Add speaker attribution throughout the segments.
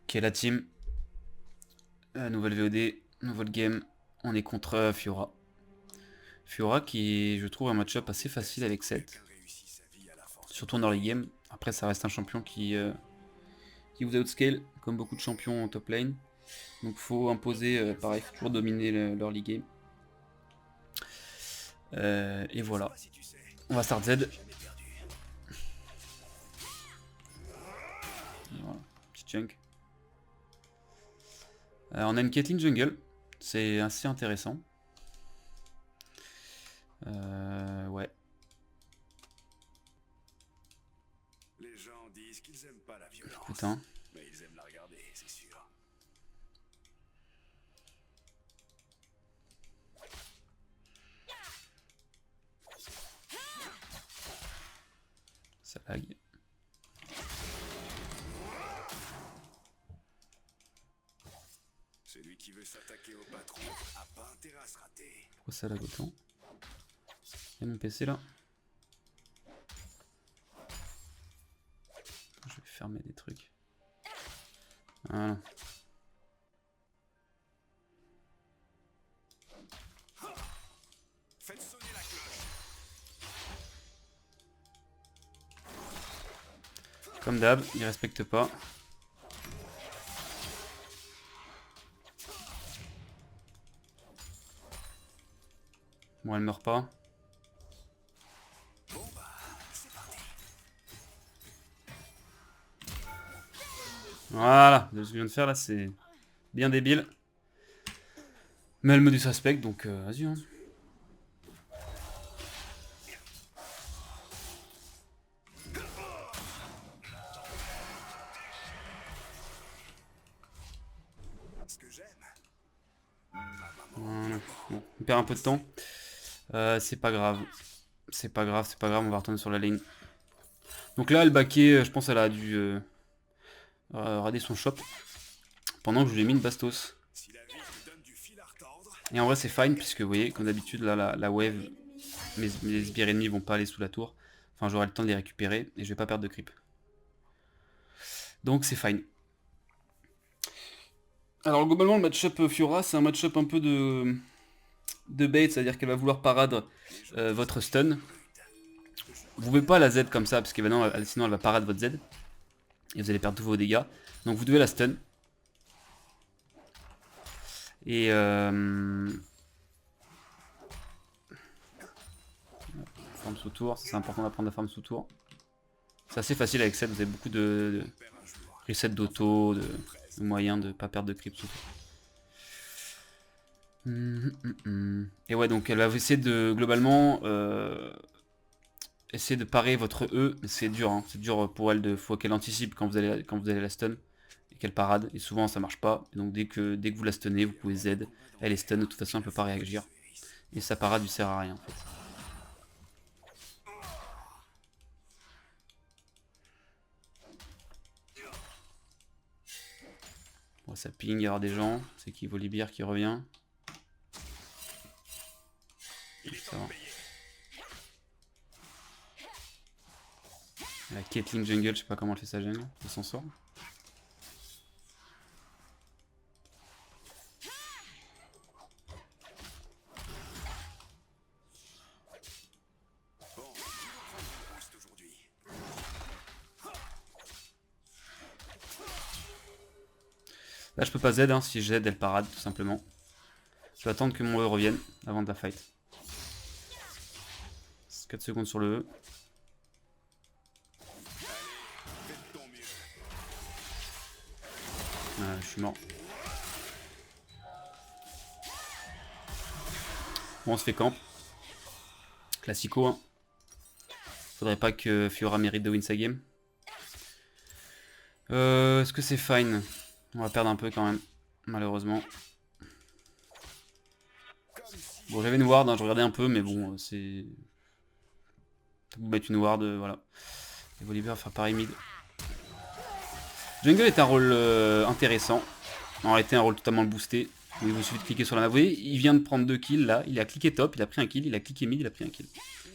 Speaker 1: Ok, la team. Nouvelle VOD, nouvelle game. On est contre Fiora. Fiora qui est, je trouve, un match-up assez facile avec Seth. Surtout en early game. Après, ça reste un champion qui vous outscale, comme beaucoup de champions en top lane. Donc faut imposer, pareil, faut toujours dominer l'early game. Et voilà. On va start Z. Voilà, petit chunk. On a une Caitlyn jungle. C'est assez intéressant. Ouais.
Speaker 2: Les gens disent qu'ils aiment pas la violence,
Speaker 1: Écoute, hein.
Speaker 2: mais ils aiment la regarder, c'est sûr.
Speaker 1: Ça lag.
Speaker 2: Celui qui veut s'attaquer au patron a pas intérêt à se rater.
Speaker 1: Pourquoi ça lag autant? Il y a mon PC là. Je vais fermer des trucs. Voilà.
Speaker 2: Faites sonner la cloche.
Speaker 1: Comme d'hab, il respecte pas. Bon, elle meurt pas.
Speaker 2: Bon bah, c'est parti.
Speaker 1: Voilà, ce que je viens de faire là, c'est bien débile. Mais elle me dit suspect, donc vas-y. Hein.
Speaker 2: Ce que j'aime.
Speaker 1: Voilà. Bon, on perd un peu de temps. C'est pas grave. C'est pas grave, c'est pas grave, on va retourner sur la ligne. Donc là, elle baquait, je pense qu'elle a dû rader son shop. Pendant que je lui ai mis une bastos.
Speaker 2: Si la vie te donne du fil à retordre,
Speaker 1: Et en vrai, c'est fine, puisque vous voyez, comme d'habitude, là, la wave, mes sbires ennemis vont pas aller sous la tour. Enfin, j'aurai le temps de les récupérer et je vais pas perdre de creep. Donc, c'est fine. Alors, globalement, le match-up Fiora, c'est un match-up un peu de bait, c'est-à-dire qu'elle va vouloir parade votre stun. Vous pouvez pas la Z comme ça, parce que sinon elle va parade votre Z. Et vous allez perdre tous vos dégâts. Donc vous devez la stun. Et farm sous tour, c'est important d'apprendre la farm sous tour. C'est assez facile avec Seth, vous avez beaucoup de reset d'auto, de moyens de pas perdre de creep sous tour. Et ouais, donc elle va essayer de globalement essayer de parer votre E, mais c'est dur pour elle, faut qu'elle anticipe quand vous allez la stun et qu'elle parade, et souvent ça marche pas, et donc dès que vous la stunnez, vous pouvez Z, elle est stun, de toute façon elle peut pas réagir, et sa parade lui sert à rien en fait. Bon, ça ping, il y aura des gens, c'est qui Volibear qui revient. Ça va. La Caitlyn jungle, je sais pas comment elle fait sa jungle, elle s'en sort.
Speaker 2: bon, boost aujourd'hui.
Speaker 1: Là je peux pas Z, hein, si je Z elle parade tout simplement. Je vais attendre que mon E revienne avant de la fight. 4 secondes sur le E.
Speaker 2: Faites ton mieux.
Speaker 1: Je suis mort. Bon, on se fait camp. Classico, hein. Faudrait pas que Fiora mérite de win sa game. Est-ce que c'est fine? On va perdre un peu quand même, malheureusement. Bon, j'avais une ward, hein, je regardais un peu, mais bon, c'est... Vous mettre une ward, voilà. Et Volibear va faire pareil mid. Jungle est un rôle intéressant. En réalité, un rôle totalement boosté. Il vous suffit de cliquer sur la map. Vous voyez, il vient de prendre 2 kills là. Il a cliqué top, il a pris un kill. Il a cliqué mid, il a pris un kill.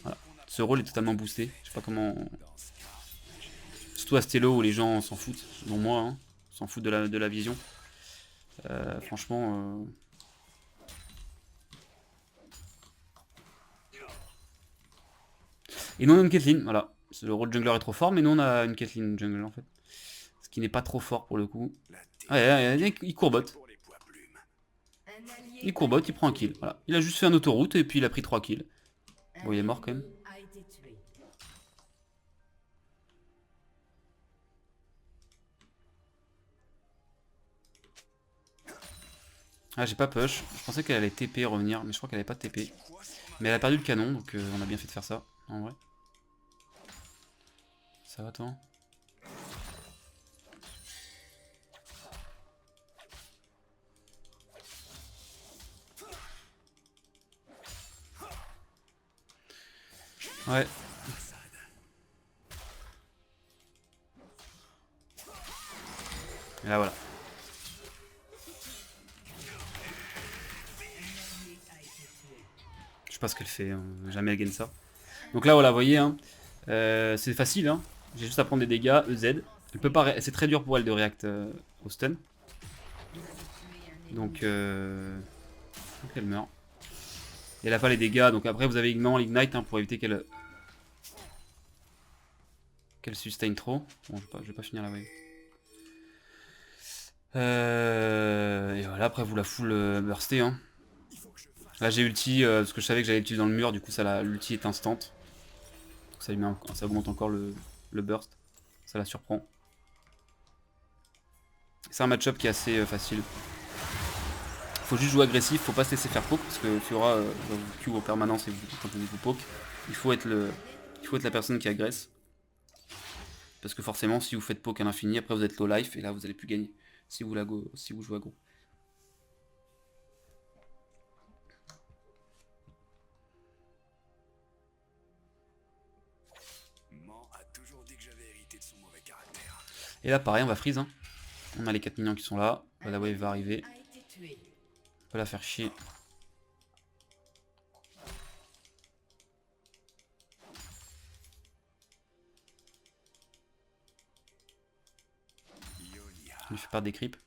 Speaker 1: Voilà. Ce rôle est totalement boosté. Je sais pas comment. Surtout à Stello où les gens s'en foutent. Dont moi, hein. s'en fout de la vision. Franchement... Et nous on a une Caitlyn, voilà. Le rôle jungler est trop fort, mais nous on a une Caitlyn jungle en fait. Ce qui n'est pas trop fort pour le coup. Ouais, il courbote. Il courbote, il prend un kill. Voilà. Il a juste fait un autoroute et puis il a pris 3 kills. Bon, il est mort quand même. Ah, j'ai pas push. Je pensais qu'elle allait TP revenir, mais je crois qu'elle avait pas de TP. Mais elle a perdu le canon, donc on a bien fait de faire ça, en vrai. Ça va toi? Ouais. Et là voilà. Je sais pas ce qu'elle fait, hein. Jamais elle gagne ça. Donc là voilà, vous voyez, hein, c'est facile, hein. J'ai juste à prendre des dégâts, EZ. Elle peut pas, c'est très dur pour elle de react au stun. Donc elle meurt. Et elle a pas les dégâts, donc après vous avez également l'ignite hein, pour éviter qu'elle sustain trop. Bon, je vais pas finir la wave. Et voilà, après vous la full burster. Hein. Là j'ai ulti, parce que je savais que j'allais utiliser dans le mur, du coup l'ulti est instant. Donc, ça augmente encore le burst. Ça la surprend. C'est un match-up qui est assez facile. Faut juste jouer agressif, faut pas se laisser faire poke, parce que Fiora va vous Q en permanence et quand vous poke. Il faut être la personne qui agresse. Parce que forcément, si vous faites poke à l'infini, après vous êtes low life et là vous allez plus gagner. Si vous jouez aggro. Et là pareil, on va freeze. Hein. On a les 4 minions qui sont là. La wave va arriver. On peut la faire chier. Il fait perdre des creeps.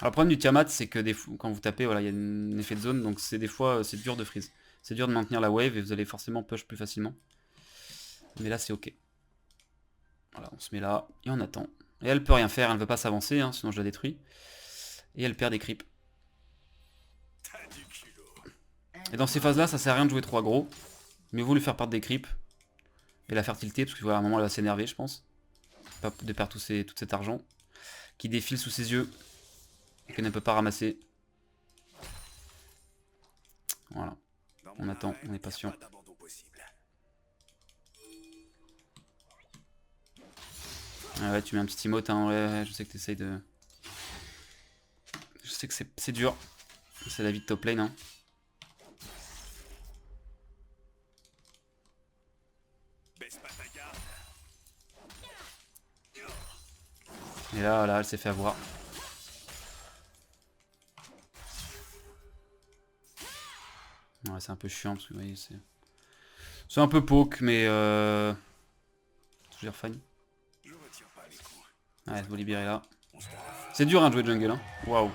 Speaker 1: Alors, le problème du Tiamat, c'est que quand vous tapez, voilà, il y a un effet de zone, donc des fois c'est dur de freeze. C'est dur de maintenir la wave et vous allez forcément push plus facilement. Mais là c'est ok. Voilà, on se met là et on attend. Et elle peut rien faire, elle ne veut pas s'avancer, hein, sinon je la détruis. Et elle perd des creeps. Et dans ces phases-là, ça sert à rien de jouer trop aggro. Mais vous lui faire perdre des creeps. Et la faire tilter, parce que voilà, à un moment elle va s'énerver, je pense. De perdre tout cet argent. Qui défile sous ses yeux. Et qu'elle ne peut pas ramasser. Voilà. On attend, on est patient. Ah ouais, tu mets un petit emote, hein, ouais, je sais que t'essayes de... Je sais que c'est dur. C'est la vie de top lane, hein. Et là, elle s'est fait avoir. Ouais, c'est un peu chiant, parce que vous voyez, c'est un peu poke, mais toujours fine. Ouais, vous libérer là. C'est dur hein, de jouer jungle, hein. Waouh.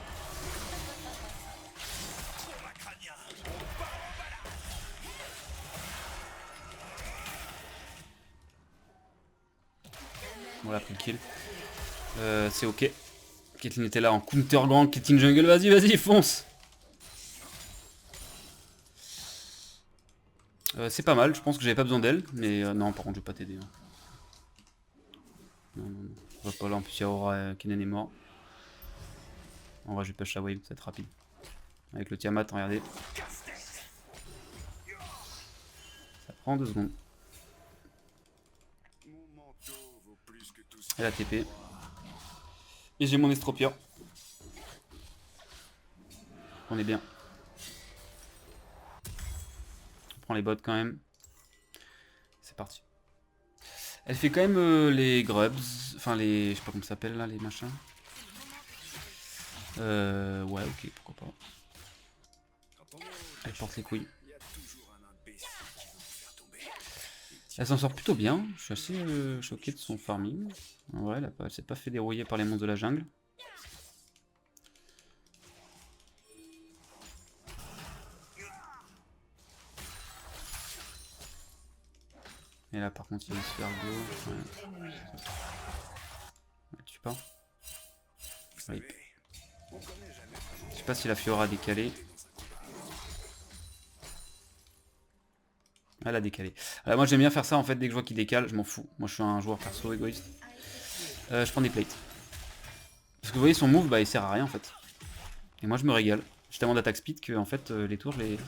Speaker 1: Voilà, pris le kill. C'est ok. Caitlyn était là en counter grand, Caitlyn jungle, vas-y, fonce. C'est pas mal, je pense que j'avais pas besoin d'elle, mais non, par contre, je vais pas t'aider. Hein. Non, on va pas là, en plus, il y a Aura, Kennen est mort. En vrai, je vais push la wave, ça va être rapide. Avec le Tiamat, regardez. Ça prend 2 secondes. Et la TP. Et j'ai mon Estropia. On est bien. On prend les bots quand même. C'est parti. Elle fait quand même les grubs. Enfin les... Je sais pas comment ça s'appelle là, les machins. Ouais, ok, pourquoi pas. Elle porte les couilles. Elle s'en sort plutôt bien. Je suis assez choqué de son farming. En vrai, elle s'est pas fait dérouiller par les monstres de la jungle. Et là, par contre, il va se faire go. Ouais. Ouais, tue pas. Ouais. Je sais pas si la Fiora a décalé. Elle a décalé. Moi j'aime bien faire ça en fait, dès que je vois qu'il décale, je m'en fous. Moi je suis un joueur perso égoïste. Je prends des plates. Parce que vous voyez son move, bah il sert à rien en fait. Et moi je me régale. J'ai tellement d'attaque speed que en fait les tours je les...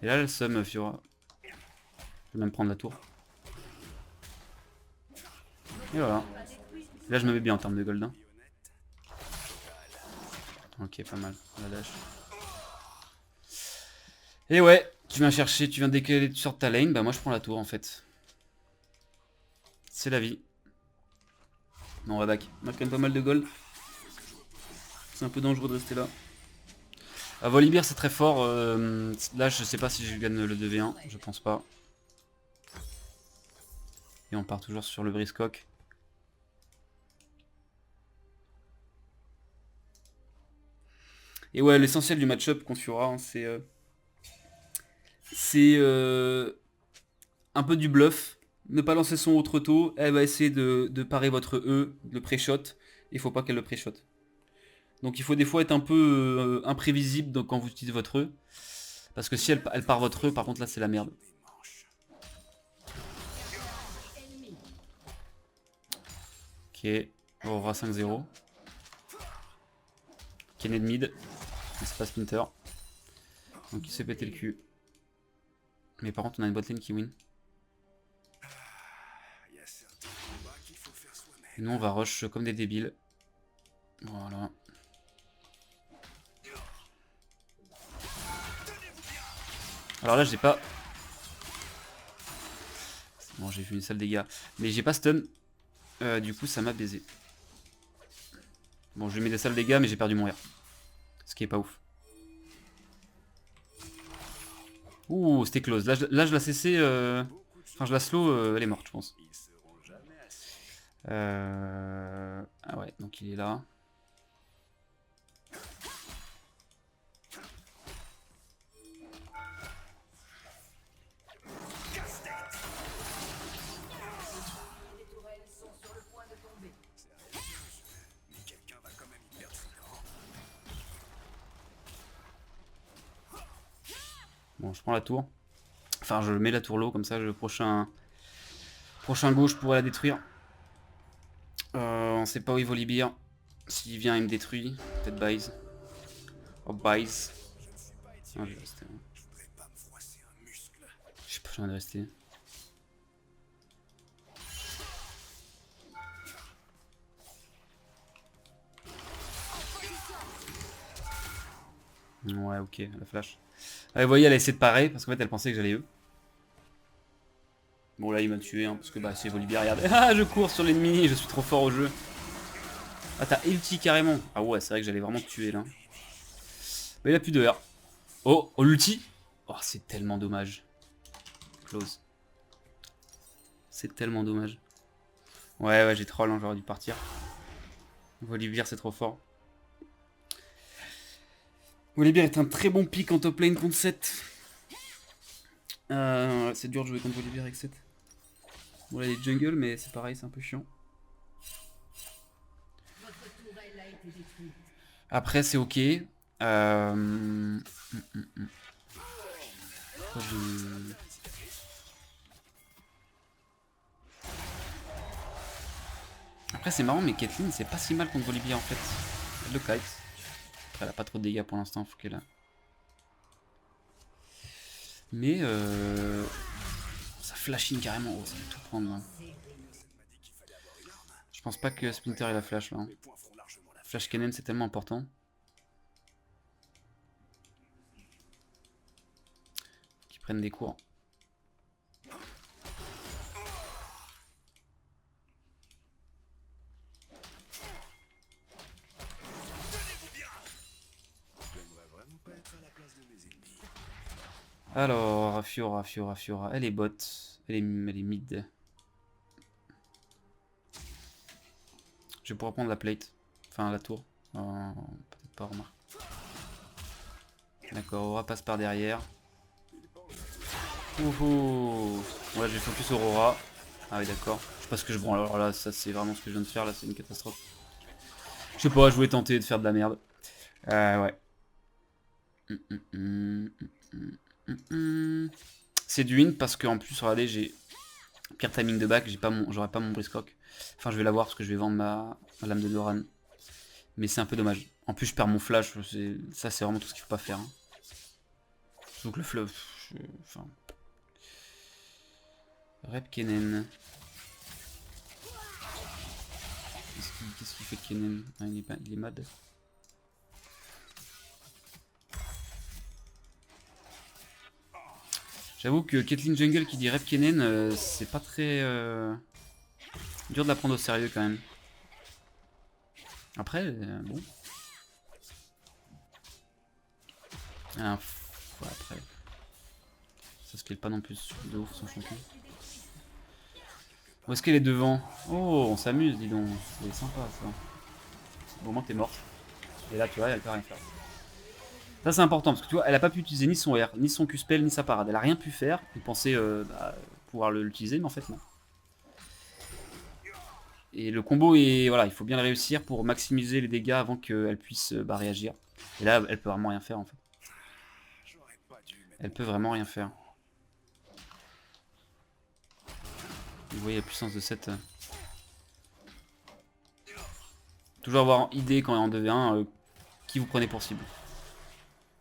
Speaker 1: Et là elle sum Fiora. Je vais même prendre la tour. Et voilà. Là je me mets bien en termes de gold. Hein. Ok, pas mal. La dash. Et ouais, tu viens chercher, tu viens décaler, tu sors de ta lane, bah moi je prends la tour en fait. C'est la vie. Non, on va back. On a quand même pas mal de gold. C'est un peu dangereux de rester là. Volibear c'est très fort. Là je sais pas si je gagne le 2v1, je pense pas. Et on part toujours sur le briscoque. Et ouais, l'essentiel du match-up contre Fiora, hein, c'est un peu du bluff. Ne pas lancer son haut trop tôt. Elle va essayer de parer votre E, le pré-shot. Il faut pas qu'elle le pré-shot. Donc il faut des fois être un peu imprévisible quand vous utilisez votre E. Parce que si elle part votre E, par contre là c'est la merde. Ok, Aura 5-0. Kenneth mid. C'est pas Splinter. Donc il s'est pété le cul. Mais par contre on a une botlane qui win. Et nous on va rush comme des débiles. Voilà. Alors là j'ai pas... Bon j'ai fait une sale dégâts. Mais j'ai pas stun. Du coup ça m'a baisé. Bon je lui mets des sales dégâts mais j'ai perdu mon R. Ce qui est pas ouf. Ouh c'était close. Là je la cessé... Enfin je la slow, elle est morte je pense. Ah ouais donc il est là. Bon, je prends la tour. Enfin, je mets la tour low, comme ça, le prochain go, je pourrais la détruire. On sait pas où il Volibear. S'il vient, il me détruit. Peut-être Baise. Oh, Baise. Non, je vais rester. Je sais pas, j'ai envie de rester. Ouais, ok, la flash. Vous voyez, elle a essayé de parer, parce qu'en fait, elle pensait que j'allais eux. Bon, là, il m'a tué, hein, parce que bah, c'est Volibear, regarde. Ah, je cours sur l'ennemi, je suis trop fort au jeu. Ah, t'as ulti carrément. Ah ouais, c'est vrai que j'allais vraiment te tuer, là. Mais il a plus de R. Oh, l'ulti. Oh, c'est tellement dommage. Close. C'est tellement dommage. Ouais, j'ai troll, hein, j'aurais dû partir. Volibear, c'est trop fort. Volibear est un très bon pick en top lane contre 7. C'est dur de jouer contre Volibear avec 7. Bon, là, il est jungle, mais c'est pareil, c'est un peu chiant. Après, c'est ok. Après, c'est marrant, mais Caitlyn, c'est pas si mal contre Volibear en fait. Elle le kite. Après, elle a pas trop de dégâts pour l'instant, faut qu'elle a. Mais ça flashine carrément, oh, ça va tout prendre. Là. Je pense pas que Splinter ait la flash là. Hein. Flash Kennen, c'est tellement important. Qu'ils prennent des cours. Alors, Fiora. Elle est bot. Elle est mid. Je vais pouvoir prendre la plate. Enfin, la tour. Peut-être pas, remarque. D'accord, Aura passe par derrière. Ouhou. Ouais, je vais focus Aurora. Ah oui, d'accord. Je sais pas ce que je prends. Alors là, ça c'est vraiment ce que je viens de faire. Là, c'est une catastrophe. Je sais pas, je voulais tenter de faire de la merde. Ouais. C'est du win parce qu'en plus, regardez, j'ai pire timing de back. J'aurais pas mon briscock. Enfin, je vais l'avoir parce que je vais vendre ma lame de Doran. Mais c'est un peu dommage. En plus, je perds mon flash. Ça, c'est vraiment tout ce qu'il faut pas faire. Hein. Donc le fluff. Enfin. Rep Kennen. Qu'est-ce qu'il fait Kennen? Ah, il est mad. J'avoue que Caitlyn Jungle qui dit Rep Kennen, c'est pas très dur de la prendre au sérieux quand même. Après, bon. Ouais, après. Ça scale pas non plus de ouf son champion. Où est-ce qu'elle est devant? Oh, on s'amuse, dis donc. C'est sympa ça. Au moment t'es morte. Et là, tu vois, elle peut rien faire. Ça, c'est important parce que tu vois, elle a pas pu utiliser ni son R, ni son Q-spell, ni sa parade. Elle a rien pu faire. Elle pensait pouvoir l'utiliser, mais en fait, non. Et le combo est. Voilà, il faut bien le réussir pour maximiser les dégâts avant qu'elle puisse réagir. Et là, elle peut vraiment rien faire en fait. Elle peut vraiment rien faire. Vous voyez la puissance de cette. Toujours avoir idée quand on en devient un qui vous prenez pour cible.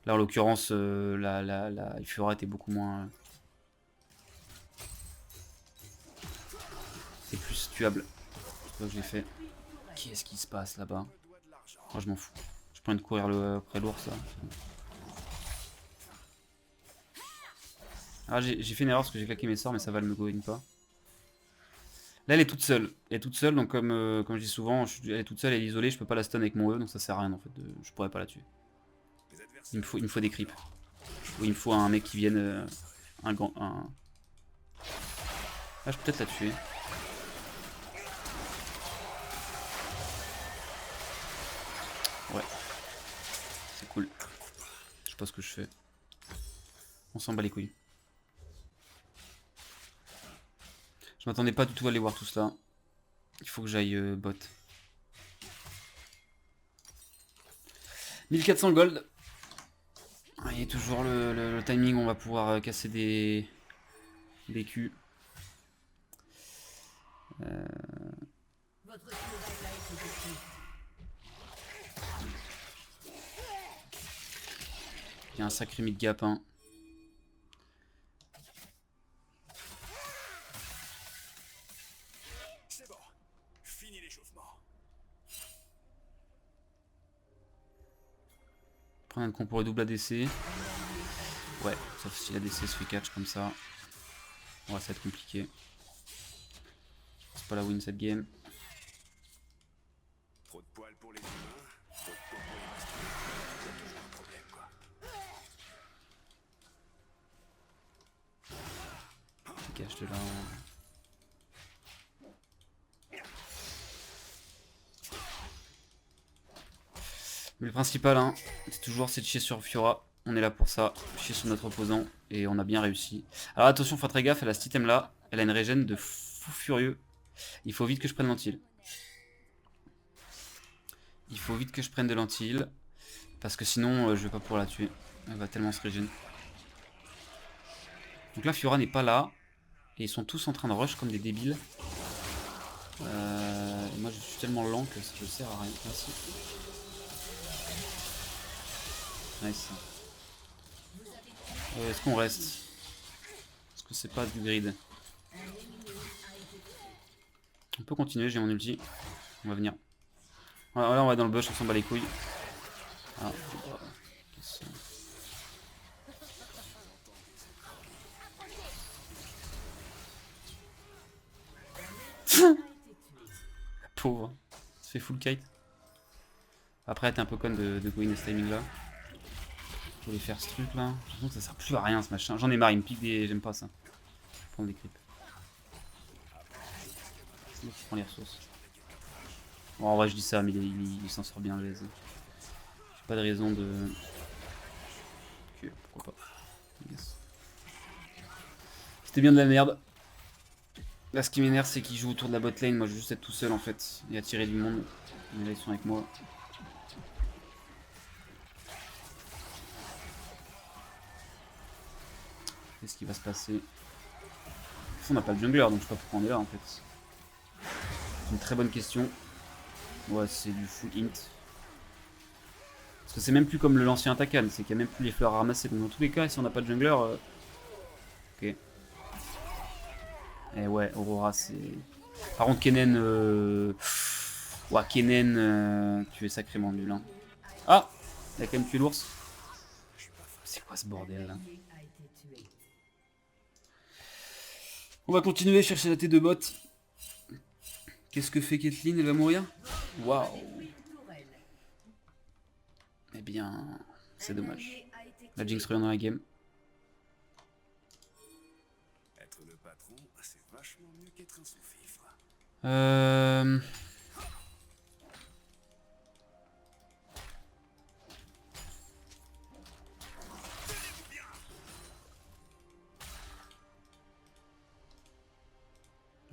Speaker 1: Là en l'occurrence la Fiora était beaucoup moins. C'est plus tuable. C'est ça que j'ai fait. Qu'est-ce qui se passe là-bas? Moi je m'en fous. Je prends de courir après l'ours ça. Ah j'ai fait une erreur parce que j'ai claqué mes sorts mais ça va, elle me go in pas. Là elle est toute seule. Elle est toute seule donc comme je dis souvent, elle est toute seule, elle est isolée, je peux pas la stun avec mon E donc ça sert à rien en fait. Je pourrais pas la tuer. Il me faut des creeps. Ou il me faut un mec qui vienne. Ah, je peux peut-être la tuer. Ouais. C'est cool. Je sais pas ce que je fais. On s'en bat les couilles. Je m'attendais pas du tout à aller voir tout cela. Il faut que j'aille bot. 1400 gold. Il y a toujours le timing, on va pouvoir casser des culs. Il y a un sacré mid gap. Hein.
Speaker 2: C'est bon. Fini l'échauffement.
Speaker 1: Prendre un con pour le double ADC. Ouais, sauf si l'ADC se fait catch comme ça. Ouais, ça va être compliqué. C'est pas la win cette game.
Speaker 2: Trop de poils pour les humains, trop de peau pour les masters. C'est toujours un problème, quoi.
Speaker 1: Dégage de là. Mais le principal, hein, c'est toujours de chier sur Fiora. On est là pour ça, chier sur notre opposant. Et on a bien réussi. Alors attention, faut très gaffe, elle a cet item là. Elle a une régène de fou furieux. Il faut vite que je prenne l'antil. Il faut vite que je prenne de l'antil. Parce que sinon, je vais pas pouvoir la tuer. Elle va tellement se régénérer. Donc là, Fiora n'est pas là. Et ils sont tous en train de rush comme des débiles. Moi, je suis tellement lent que ça ne sert à rien. Merci. Nice. Est-ce qu'on reste? Est-ce que c'est pas du grid? On peut continuer, j'ai mon ulti. On va venir. Voilà, là on va dans le bush, on s'en bat les couilles. Ah, pauvre. Ça fait full kite. Après, t'es un peu con de go in ce timing là. Faut les faire ce truc là. J'ai l'impression que ça sert plus à rien ce machin. J'en ai marre, il me pique des. J'aime pas ça. Prendre des creeps. C'est moi qui prends les ressources. Bon, en vrai, je dis ça, mais il s'en sort bien le l'aise. J'ai pas de raison de. Ok, pourquoi pas. Yes. C'était bien de la merde. Là, ce qui m'énerve, c'est qu'ils jouent autour de la bot lane. Moi, je veux juste être tout seul en fait et attirer du monde. Mais là, ils sont avec moi. Qu'est-ce qui va se passer? On n'a pas de jungler, donc je sais pas pourquoi on est là en fait. C'est une très bonne question. Ouais, c'est du full int. Parce que c'est même plus comme l'ancien Takan, c'est qu'il n'y a même plus les fleurs à ramasser. Donc dans tous les cas, si on n'a pas de jungler... Ok. Et ouais, Aurora, c'est... Par contre, Kennen... Ouais, Kennen, tu es sacrément nul. Hein. Ah, il a quand même tué l'ours. C'est quoi ce bordel là? On va continuer, chercher la T de bot. Qu'est-ce que fait Caitlyn? Elle va mourir? Waouh. Eh bien, c'est dommage. La Jinx revient dans la game.
Speaker 2: Être le patron, c'est vachement mieux qu'être un sous-fifre.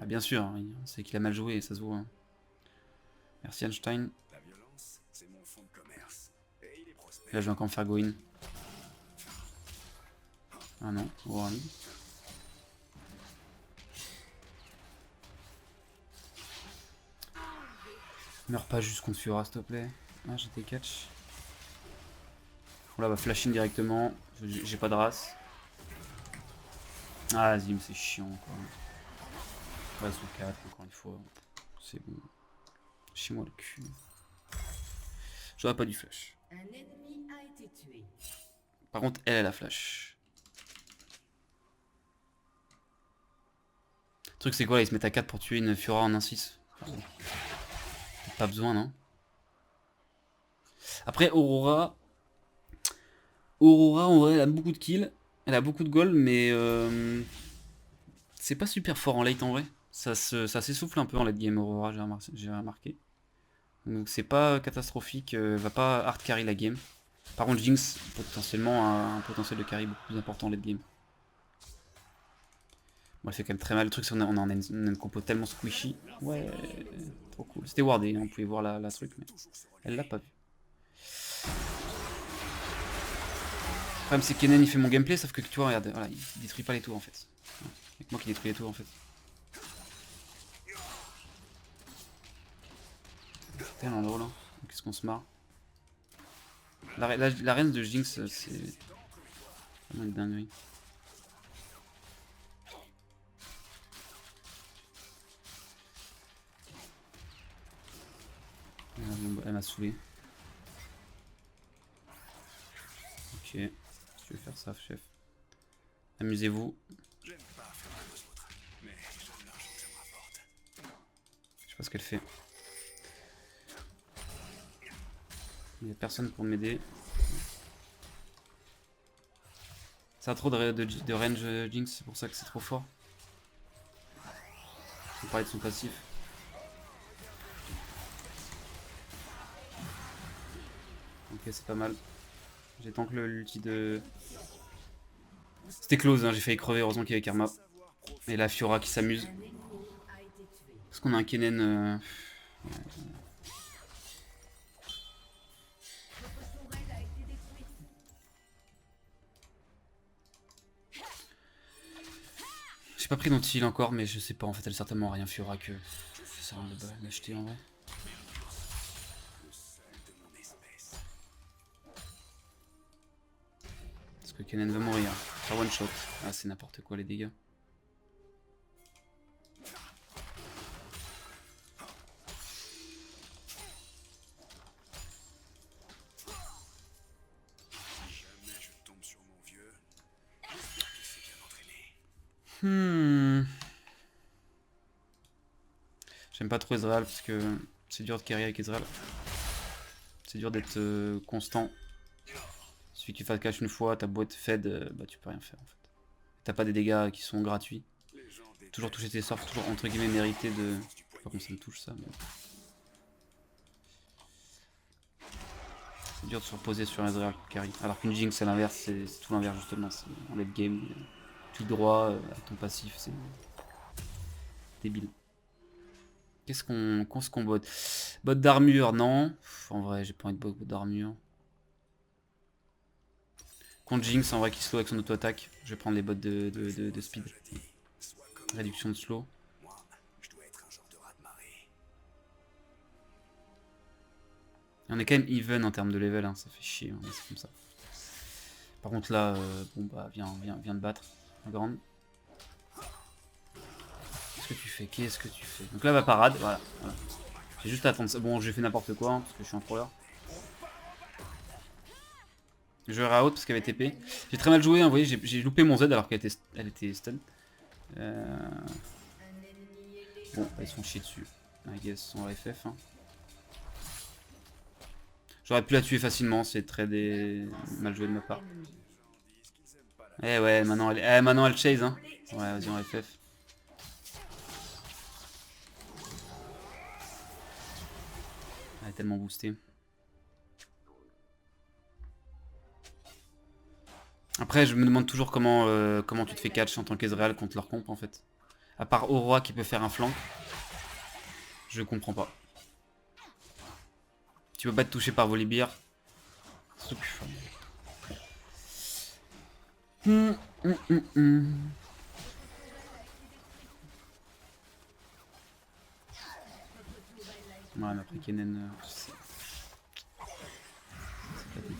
Speaker 1: Ah bien sûr, hein, c'est qu'il a mal joué, ça se voit. Hein. Merci Einstein.
Speaker 2: La violence, c'est mon fonds de commerce. Et il est prospère.
Speaker 1: Là je vais encore me faire go in. Ah non, Warren. Meurs pas juste contre Fiora s'il te plaît. Ah j'étais catch. Bon là va flash in directement. J'ai pas de race. Ah Zim c'est chiant quoi. Ouais sous 4 encore une fois. C'est bon. Chie-moi le cul. J'aurais pas du flash.
Speaker 3: Un ennemi a été tué.
Speaker 1: Par contre elle a flash. Le truc c'est quoi là, ils se mettent à 4 pour tuer une Fiora en 1-6. Pas besoin non. Après Aurora en vrai elle a beaucoup de kills. Elle a beaucoup de gold mais c'est pas super fort en late en vrai. Ça s'essouffle un peu en late game Aurora j'ai remarqué. Donc c'est pas catastrophique, va pas hard carry la game. Par contre Jinx potentiellement a un potentiel de carry beaucoup plus important en late game. Bon elle fait quand même très mal, le truc c'est qu'on a une compo tellement squishy. Ouais, trop cool. C'était wardé, hein, on pouvait voir la truc mais elle l'a pas vu. Le problème c'est que Kennen il fait mon gameplay sauf que tu vois regarde, voilà, il détruit pas les tours en fait. C'est moi qui détruis les tours en fait. Tellement drôle hein. Qu'est-ce qu'on se marre. La reine de Jinx c'est vraiment une dinguerie. Elle m'a saoulé. Ok, si tu veux faire ça chef. Amusez-vous.
Speaker 2: J'aime pas faire mal aux autres, mais j'aime l'argent que ça me rapporte.
Speaker 1: Je sais pas ce qu'elle fait. Il n'y a personne pour m'aider. Ça a trop de range Jinx, c'est pour ça que c'est trop fort. On parlait de son passif. Ok, c'est pas mal. J'ai tant que l'ulti de... C'était close, hein, j'ai failli crever, heureusement qu'il y avait Karma. Et la Fiora qui s'amuse.
Speaker 3: Un ennemi a été tué.
Speaker 1: Parce qu'on a un Kennen...
Speaker 3: Votre tourelle a été détruite.
Speaker 1: J'ai pas pris d'anti encore, mais je sais pas, en fait elle a certainement rien Fiora que... Ça sert à rien de l'acheter en vrai.
Speaker 2: Le seul de mon espèce.
Speaker 1: Parce que Kennen va mourir. Faire one shot. Ah c'est n'importe quoi les dégâts.
Speaker 2: Jamais je tombe sur mon vieux. Il s'est bien entraîné.
Speaker 1: J'aime pas trop Ezreal parce que c'est dur de carry avec Ezreal. C'est dur d'être constant. Il suffit que tu fasses cash une fois, ta boîte fed, bah tu peux rien faire en fait. T'as pas des dégâts qui sont gratuits. Toujours toucher tes sorts, toujours entre guillemets mériter de... Je sais pas comment ça me touche ça, mais... C'est dur de se reposer sur un Ezreal carry. Alors qu'une Jinx c'est l'inverse, c'est tout l'inverse justement. En late game, tu droit avec ton passif, c'est débile. Qu'est-ce qu'on bot? Bot d'armure, non. En vrai, j'ai pas envie de bot d'armure. Contre Jinx, en vrai, qui slow avec son auto-attaque, je vais prendre les bots de speed. Réduction de slow. Et on est quand même even en termes de level, hein, ça fait chier, hein, c'est comme ça. Par contre là, bon bah viens de battre la grande. Qu'est-ce que tu fais? Qu'est-ce que tu fais? Donc là, va parade, voilà. J'ai juste à attendre ça. Bon, j'ai fait n'importe quoi, hein, parce que je suis un troller. Je vais out parce qu'elle avait TP. J'ai très mal joué, hein, vous voyez, j'ai loupé mon Z alors qu'elle était stun. Bon, bah, ils se font chier dessus. I guess, son FF. Hein. J'aurais pu la tuer facilement, c'est très mal joué de ma part. Eh ouais, maintenant elle chase, hein. Ouais, vas-y, en FF. Elle est tellement boostée. Après, je me demande toujours comment tu te fais catch en tant qu'Ezreal contre leur comp en fait. À part Aurora qui peut faire un flank. Je comprends pas. Tu peux pas te toucher par Volibear. C'est plus fun. Ouais, mais après Kennen... c'est pathétique.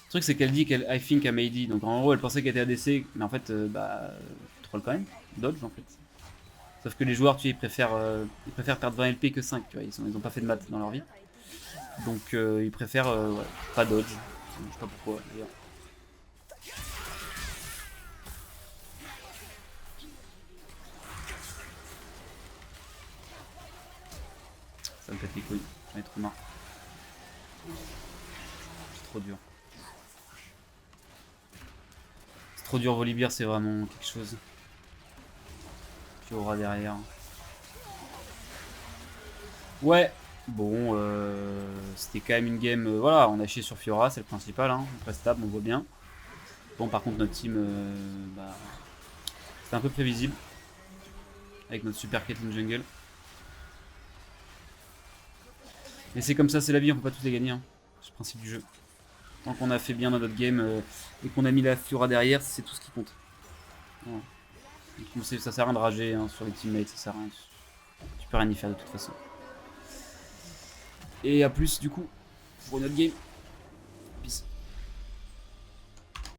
Speaker 1: Le truc c'est qu'elle dit qu'elle I think à Mady, donc en gros elle pensait qu'elle était ADC, mais en fait bah troll quand même, dodge en fait. Sauf que les joueurs tu sais, ils préfèrent perdre 20 LP que 5, tu vois, ils ont pas fait de maths dans leur vie. Donc ils préfèrent ouais, pas dodge, je sais pas pourquoi d'ailleurs. Ça me pète les couilles, j'en ai trop marre. C'est trop dur. Trop dur, Volibear, c'est vraiment quelque chose. Puis aura derrière. Ouais, bon, c'était quand même une game. Voilà, on a chié sur Fiora, c'est le principal. Hein, on reste stable, on voit bien. Bon, par contre, notre team, bah, c'était un peu prévisible. Avec notre super Caitlyn jungle. Mais c'est comme ça, c'est la vie, on peut pas tous les gagner. Hein. C'est le principe du jeu. Tant qu'on a fait bien dans notre game et qu'on a mis la Fiora derrière, c'est tout ce qui compte. Voilà. Donc, ça sert à rien de rager hein, sur les teammates, ça sert à rien. Tu peux rien y faire de toute façon. Et à plus du coup pour notre game.